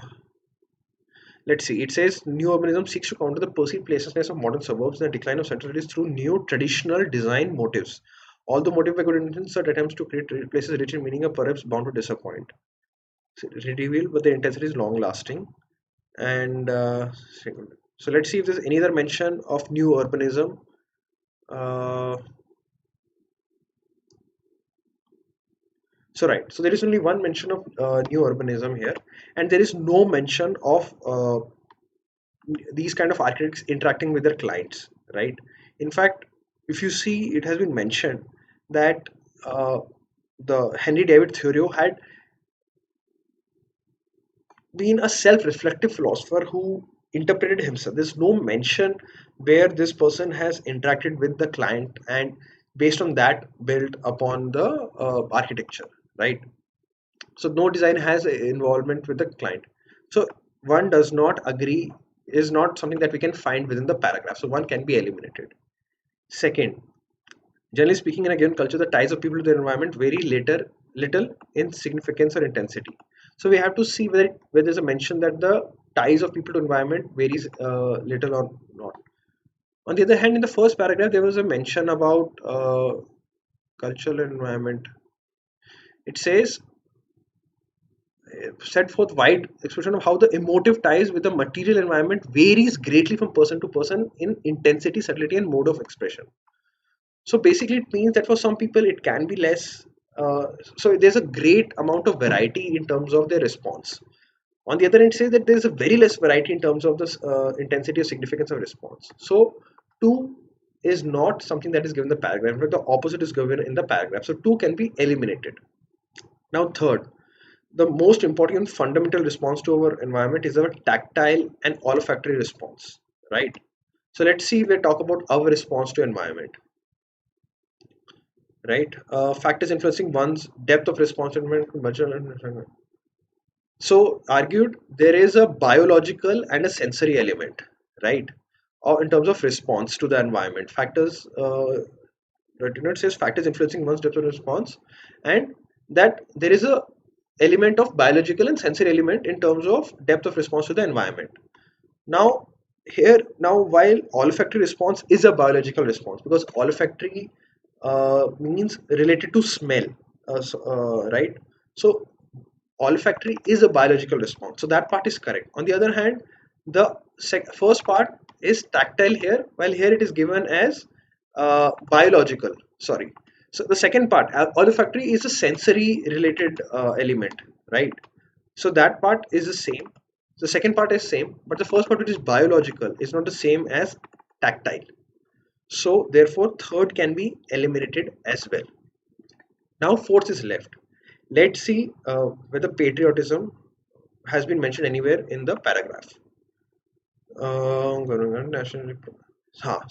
Let's see. It says new urbanism seeks to counter the perceived placelessness of modern suburbs and the decline of central cities through new traditional design motives. Although motivated by good intentions, such attempts to create places rich in meaning are perhaps bound to disappoint. So, revealed, but the intensity is long lasting. And so let's see if there's any other mention of new urbanism. Uh, so there is only one mention of new urbanism here, and there is no mention of these kind of architects interacting with their clients, right? In fact, if you see, it has been mentioned that uh, the Henry David Thoreau had been a self-reflective philosopher who interpreted himself. There's no mention where this person has interacted with the client and based on that built upon the architecture, right? So no design has involvement with the client. So one does not agree is not something that we can find within the paragraph. So one can be eliminated. Second, generally speaking, in a given culture, the ties of people to their environment vary little in significance or intensity. So we have to see whether there's a mention that the ties of people to environment varies little or not. On the other hand, in the first paragraph, there was a mention about cultural environment. It says set forth wide expression of how the emotive ties with the material environment varies greatly from person to person in intensity, subtlety, and mode of expression. So basically, it means that for some people it can be less. So there's a great amount of variety in terms of their response. On the other hand, it says that there's a very less variety in terms of the intensity or significance of response. So two is not something that is given in the paragraph. In fact, the opposite is given in the paragraph. So two can be eliminated. Now, third, the most important fundamental response to our environment is our tactile and olfactory response, right? So let's see if we talk about our response to environment, right? Factors influencing one's depth of response to environment. So argued there is a biological and a sensory element, right? Or in terms of response to the environment, factors. It says factors influencing one's depth of response, and that there is a element of biological and sensory element in terms of depth of response to the environment. Now now while olfactory response is a biological response because olfactory means related to smell, right? So olfactory is a biological response, so that part is correct. On the other hand, the first part is tactile here, while here it is given as biological, sorry. So the second part, olfactory, is a sensory related element, right? So that part is the same. The second part is same, but the first part, which is biological, is not the same as tactile. So therefore third can be eliminated as well. Now fourth is left. Let's see whether patriotism has been mentioned anywhere in the paragraph. So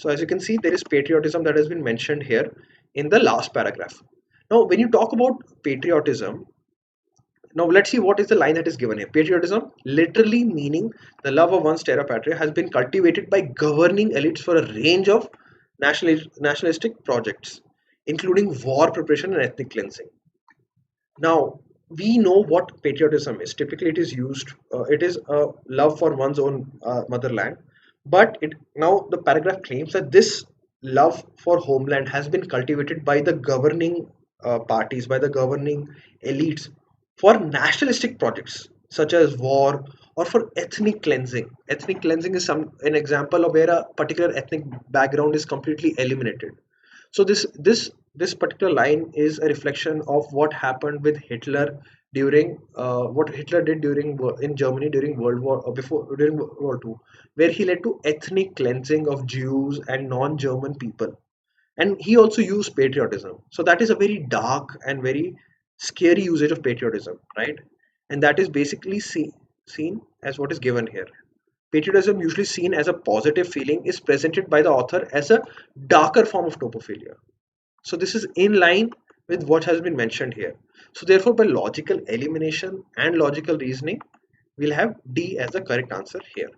as you can see, there is patriotism that has been mentioned here in the last paragraph. Now when you talk about patriotism, now let's see what is the line that is given here. Patriotism, literally meaning the love of one's terra patria, has been cultivated by governing elites for a range of nationalistic projects, including war preparation and ethnic cleansing. Now, we know what patriotism is. Typically, it is used, it is a love for one's own motherland. But now the paragraph claims that this love for homeland has been cultivated by the governing parties, by the governing elites for nationalistic projects such as war or for ethnic cleansing. Ethnic cleansing is an example of where a particular ethnic background is completely eliminated. So this particular line is a reflection of what happened with Hitler during what Hitler did in Germany during World War before during World War II, where he led to ethnic cleansing of Jews and non-German people, and he also used patriotism. So that is a very dark and very scary usage of patriotism, right? And that is basically seen as what is given here. Patriotism, usually seen as a positive feeling, is presented by the author as a darker form of topophilia. So this is in line with what has been mentioned here. So therefore, by logical elimination and logical reasoning, we'll have D as the correct answer here,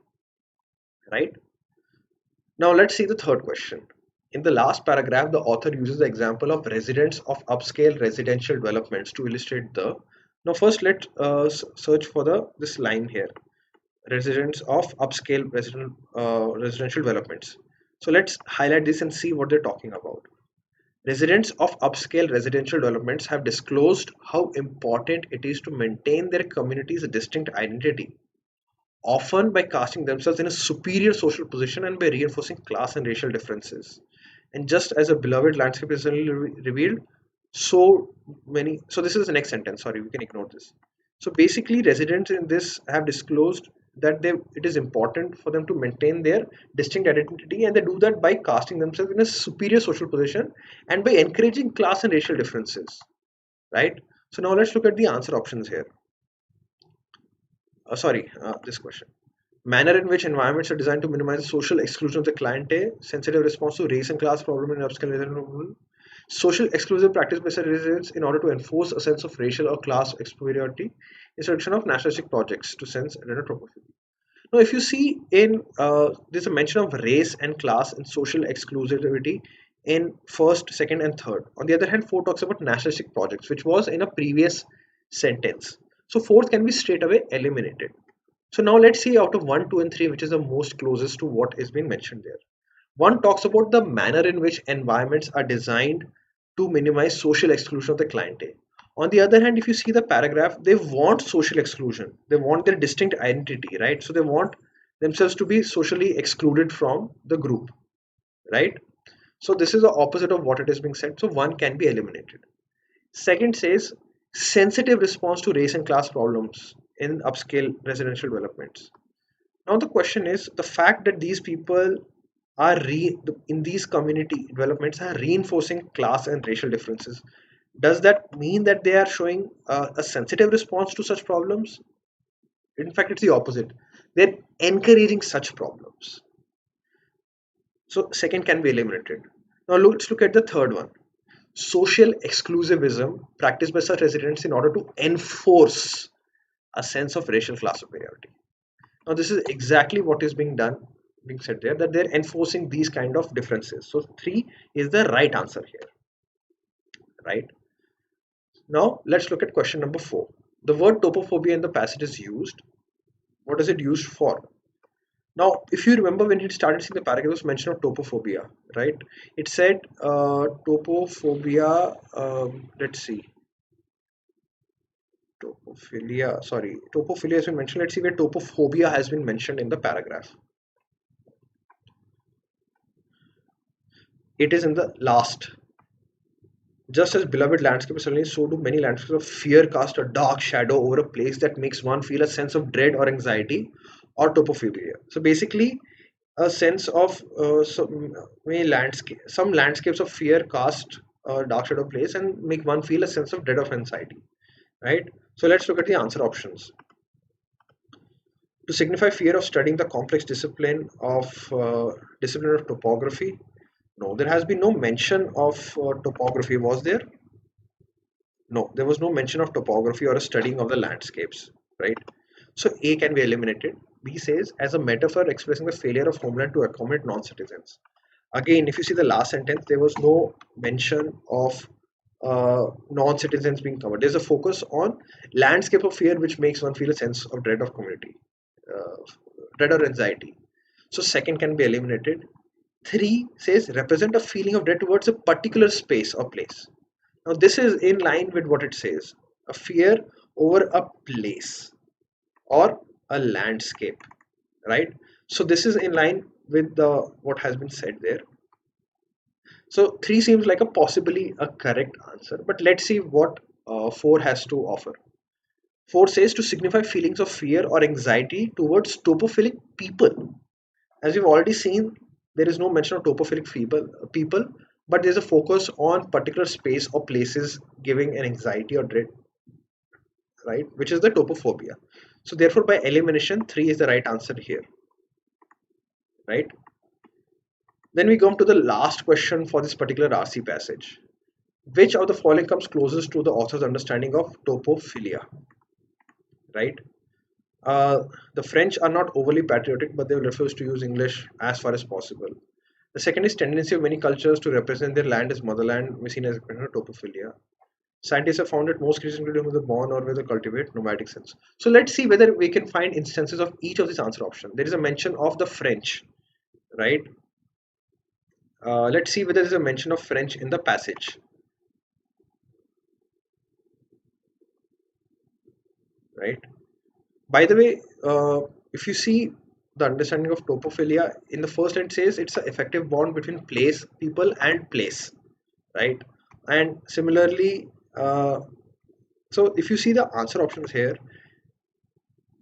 right? Now let's see the third question. In the last paragraph, the author uses the example of residents of upscale residential developments to illustrate the. Now first let's search for this line here. residents of upscale residential developments. So let's highlight this and see what they're talking about. Residents of upscale residential developments have disclosed how important it is to maintain their community's distinct identity, often by casting themselves in a superior social position and by reinforcing class and racial differences. And just as a beloved landscape is suddenly revealed, so this is the next sentence. Sorry, we can ignore this. So basically, residents in this have disclosed that it is important for them to maintain their distinct identity, and they do that by casting themselves in a superior social position and by encouraging class and racial differences. Right. So now let's look at the answer options here. This question. Manner in which environments are designed to minimize the social exclusion of the clientele, sensitive response to race and class problem in upscale residential. Social exclusive practice by residents in order to enforce a sense of racial or class superiority, introduction of nationalistic projects to sense and topophilia. Now, if you see in there's a mention of race and class and social exclusivity in first, second, and third. On the other hand, fourth talks about nationalistic projects, which was in a previous sentence. So fourth can be straight away eliminated. So now let's see out of 1, 2, and 3, which is the most closest to what is being mentioned there. One talks about the manner in which environments are designed to minimize social exclusion of the clientele. On the other hand, if you see the paragraph, they want social exclusion. They want their distinct identity, right? So they want themselves to be socially excluded from the group, right? So this is the opposite of what it is being said. So one can be eliminated. Second says sensitive response to race and class problems in upscale residential developments. Now the question is the fact that these people in these community developments are reinforcing class and racial differences. Does that mean that they are showing a sensitive response to such problems? In fact, it's the opposite. They're encouraging such problems. So second can be eliminated. Now let's look at the third one. Social exclusivism practiced by such residents in order to enforce a sense of racial class superiority. Now this is exactly what is being said there, that they're enforcing these kind of differences. So 3 is the right answer here, right? Now let's look at question number 4. The word topophobia in the passage is used. What is it used for? Now, if you remember when he started seeing the paragraph, it was mention of topophobia, right? It said topophobia, let's see, topophilia has been mentioned. Let's see where topophobia has been mentioned in the paragraph. It is in the last. Just as beloved landscape is suddenly, so do many landscapes of fear cast a dark shadow over a place that makes one feel a sense of dread or anxiety, or topophobia. So basically, a sense of some landscapes of fear cast a dark shadow place and make one feel a sense of dread of anxiety, right? So let's look at the answer options. To signify fear of studying the complex discipline of topography. No, there has been no mention of topography. Was there? No, there was no mention of topography or a studying of the landscapes, right? So A can be eliminated. B says as a metaphor expressing the failure of homeland to accommodate non-citizens. Again, if you see the last sentence, there was no mention of non-citizens being covered. There's a focus on landscape of fear, which makes one feel a sense of dread of community, uh, dread or anxiety. So second can be eliminated. 3 says represent a feeling of dread towards a particular space or place. Now this is in line with what it says, a fear over a place or a landscape, right? So this is in line with the what has been said there. So 3 seems like a possibly a correct answer, but let's see what 4 has to offer. 4 says to signify feelings of fear or anxiety towards topophilic people. As we've already seen, there is no mention of topophilic people, but there's a focus on particular space or places giving an anxiety or dread, right? Which is the topophobia. So therefore, by elimination, 3 is the right answer here, right? Then we come to the last question for this particular RC passage. Which of the following comes closest to the author's understanding of topophilia, right? The French are not overly patriotic, but they will refuse to use English as far as possible. The second is tendency of many cultures to represent their land as motherland, seen as topophilia. Scientists have found that most creatures, including humans, are born or whether cultivate nomadic sense. So let's see whether we can find instances of each of these answer options. There is a mention of the French, right? Let's see whether there is a mention of French in the passage, right? By the way, if you see the understanding of topophilia in the first line, it says it's an effective bond between place, people, and place, right? And similarly, so if you see the answer options here,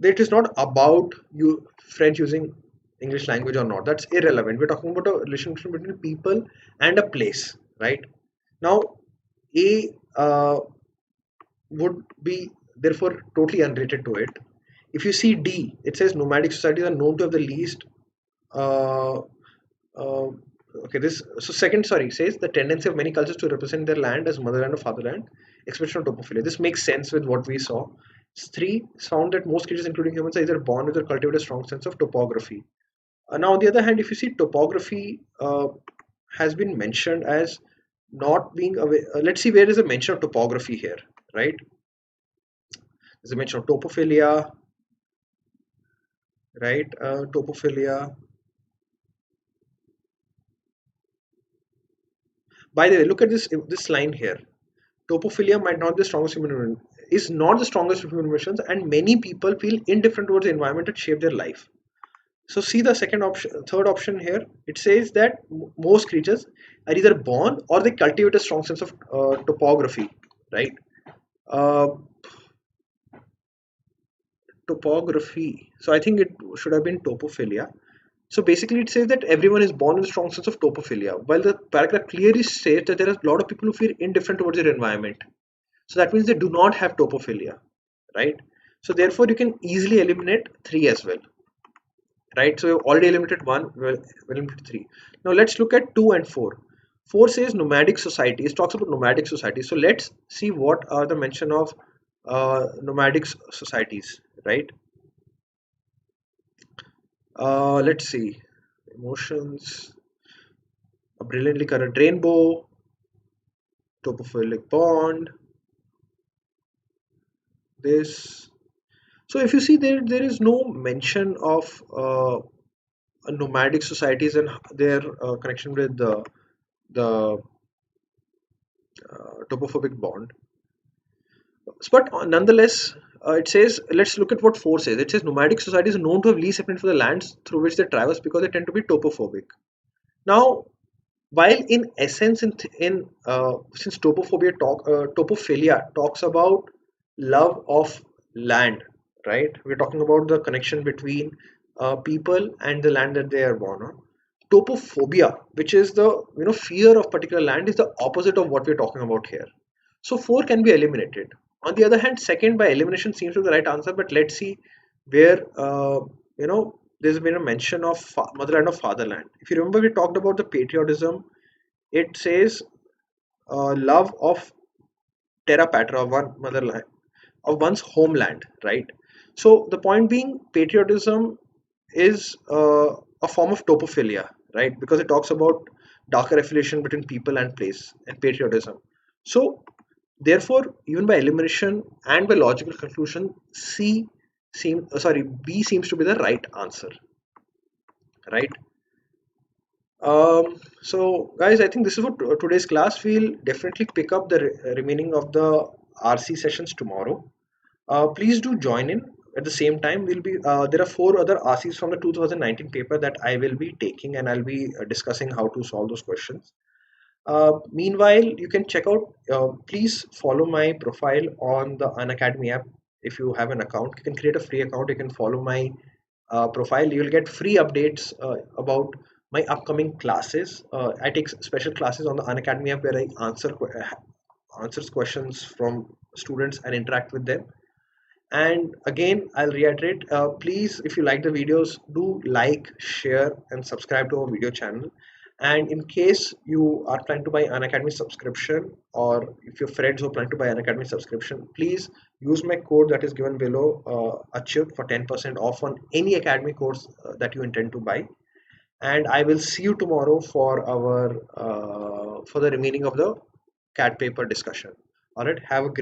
it is not about you French using English language or not. That's irrelevant. We're talking about a relationship between people and a place, right? Now, A would be therefore totally unrelated to it. If you see D, it says nomadic societies are known to have the least. Uh, uh, okay, this so second sorry says the tendency of many cultures to represent their land as motherland or fatherland. Expression of topophilia. This makes sense with what we saw. Three, it's found that most creatures, including humans, are either born with or cultivate a strong sense of topography. Now, on the other hand, if you see topography has been mentioned as not being away. Let's see where is a mention of topography here, right? There's a mention of topophilia, right? Topophilia. By the way, look at this line here. Topophilia might not be the strongest is not the strongest of human emotions, and many people feel indifferent towards the environment that shape their life. So see the second option, third option here. It says that most creatures are either born or they cultivate a strong sense of topography, right? Uh, Topography. So I think it should have been topophilia. So basically, it says that everyone is born with a strong sense of topophilia, while the paragraph clearly states that there are a lot of people who feel indifferent towards their environment. So that means they do not have topophilia, right? So therefore, you can easily eliminate three as well, right? So we've already eliminated one, we'll eliminate three. Now let's look at two and four. Four says nomadic society. It talks about nomadic societies. So let's see what are the mention of nomadic societies, right? Let's see. Emotions, a brilliantly colored rainbow, topophilic bond, this. So if you see there is no mention of nomadic societies and their connection with the topophobic bond. But nonetheless, it says, let's look at what 4 says. It says nomadic societies are known to have least affinity for the lands through which they traverse because they tend to be topophobic. Now, while in essence, since topophilia talks about love of land, right? We're talking about the connection between people and the land that they are born on. Topophobia, which is the fear of particular land, is the opposite of what we're talking about here. So four can be eliminated. On the other hand, second by elimination seems to be the right answer, but let's see where there's been a mention of motherland of fatherland. If you remember, we talked about the patriotism. It says love of terra patra, of one motherland, of one's homeland, right? So the point being, patriotism is a form of topophilia, right? Because it talks about darker affiliation between people and place and patriotism. So therefore, even by elimination and by logical conclusion, B seems to be the right answer, right? So guys, I think this is what today's class. We'll definitely pick up the remaining of the RC sessions tomorrow. Please do join in at the same time. We'll be there are four other RCs from the 2019 paper that I will be taking, and I'll be discussing how to solve those questions. Meanwhile, you can check out. Please follow my profile on the Unacademy app. If you have an account, you can create a free account. You can follow my profile. You'll get free updates about my upcoming classes. I take special classes on the Unacademy app where I answers questions from students and interact with them. And again, I'll reiterate, please, if you like the videos, do like, share, and subscribe to our video channel. And in case you are planning to buy an Academy subscription, or if your friends are planning to buy an Academy subscription, please use my code that is given below, Achyut, for 10% off on any Academy course that you intend to buy. And I will see you tomorrow for our for the remaining of the CAT paper discussion. All right, have a